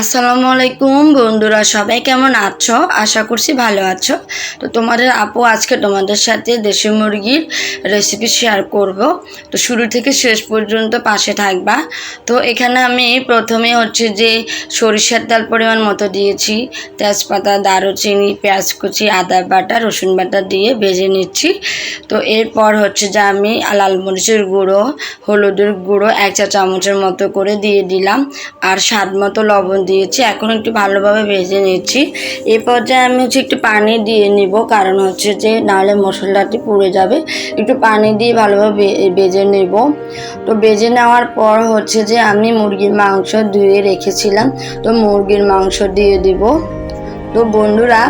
আসসালামু আলাইকুম বন্ধুরা, সবাই কেমন আছো? আশা করছি ভালো আছো। তো তোমাদের আপু আজকে তোমাদের সাথে দেশি মুরগির রেসিপি শেয়ার করব। তো শুরু থেকে শেষ পর্যন্ত পাশে থাকবা। তো এখানে আমি প্রথমে যে সরিষার তেল পরিমাণ মতো দিয়েছি, তেজপাতা, দারুচিনি, পেঁয়াজ কুচি, আদা বাটা, রসুন বাটা দিয়ে ভেজে নিচ্ছি। তো এরপর যে আমি লাল মরিচের গুঁড়ো, হলুদের গুঁড়ো 1 চা চামচের মতো করে দিয়ে দিলাম, আর স্বাদ মতো লবণ দিয়েছি। এখন একটু ভালোভাবে ভেজে নিচ্ছি। এই পর্যায়ে আমি একটু পানি দিয়ে নিব, কারণ যে নাহলে মশলাটি পুড়ে যাবে। একটু পানি দিয়ে ভালোভাবে ভেজে নেব। তো ভেজে নেওয়ার পর যে আমি মুরগির মাংস ধুয়ে রেখেছিলাম, তো মুরগির মাংস দিয়ে দিব। তো বন্ধুরা,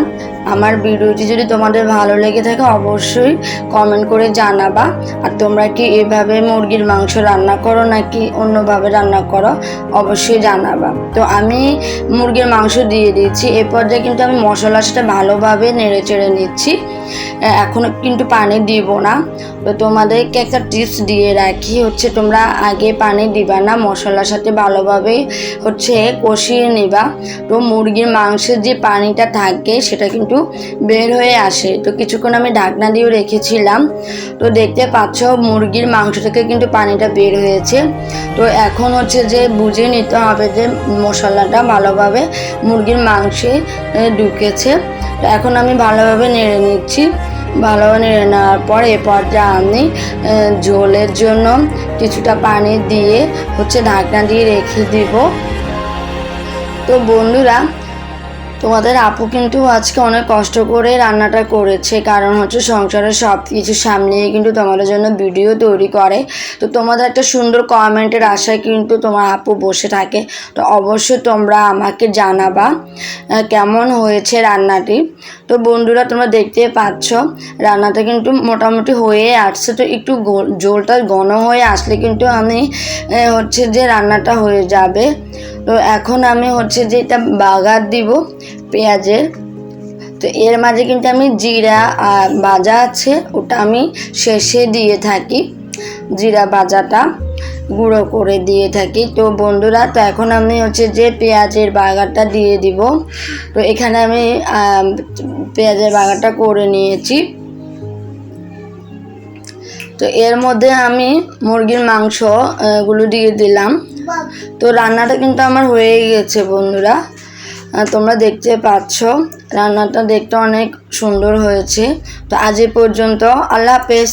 আমার ভিডিওটি যদি তোমাদের ভালো লেগে থাকে অবশ্যই কমেন্ট করে জানাবা। আর তোমরা কি এভাবে মুরগির মাংস রান্না করো নাকি অন্যভাবে রান্না করো অবশ্যই জানাবা। তো আমি মুরগির মাংস দিয়ে দিচ্ছি। এ পর্যায়ে কিন্তু আমি মশলার সাথে ভালোভাবে নেড়ে চেড়ে নিচ্ছি। এখনও কিন্তু পানি দিব না। তো তোমাদেরকে একটা টিপস দিয়ে রাখি, তোমরা আগে পানি দিবা না, মশলার সাথে ভালোভাবে কষিয়ে নিবা। তো মুরগির মাংসের যে পানিটা থাকে সেটা কিন্তু বের হয়ে আসে। তো কিছুক্ষণ আমি ঢাকনা দিয়েও রেখেছিলাম। তো দেখতে পাচ্ছ মুরগির মাংস থেকে কিন্তু পানিটা বের হয়েছে। তো এখন যে বুঝে নিতে হবে যে মশলাটা ভালোভাবে মুরগির মাংসে ঢুকেছে। তো এখন আমি ভালোভাবে নেড়ে নিচ্ছি। ভালোভাবে নেড়ে নেওয়ার পর এ পর্যায়ে আমি ঝোলের জন্য কিছুটা পানি দিয়ে ঢাকনা দিয়ে রেখে দিব। তো বন্ধুরা, তোমাদের আপু কিন্তু আজকে অনেক কষ্ট করে রান্নাটা করেছে, কারণ সংসারের সব কিছু সামলিয়ে কিন্তু তোমাদের জন্য ভিডিও তৈরি করে। তো তোমাদের একটা সুন্দর কমেন্টের আশায় কিন্তু তোমার আপু বসে থাকে। তো অবশ্যই তোমরা আমাকে জানাবা কেমন হয়েছে রান্নাটি। তো বন্ধুরা, তোমরা দেখতে পাচ্ছ রান্নাটা কিন্তু মোটামুটি হয়ে আসছে। তো একটু ঝোলটা ঘন হয়ে আসলে কিন্তু আমি যে রান্নাটা হয়ে যাবে। তো এখন আমি যে এটা বাগার দিব পেঁয়াজের। তো এর মাঝে কিন্তু আমি জিরা ভাজা আছে, ওটা আমি শেষে দিয়ে থাকি। জিরা ভাজাটা গুঁড়ো করে দিয়ে থাকি। তো বন্ধুরা, তো এখন আমি যে পেঁয়াজের বাগারটা দিয়ে দিব। তো এখানে আমি পেঁয়াজের বাগারটা করে নিয়েছি। তো এর মধ্যে আমি মুরগির মাংস গুলো দিয়ে দিলাম। তো রান্নাটা কিন্তু আমার হয়ে গেছে বন্ধুরা, তোমরা দেখতে পাচ্ছ রান্নাটা দেখতে অনেক সুন্দর হয়েছে। তো আজ এ পর্যন্ত, আল্লাহ হাফেজ।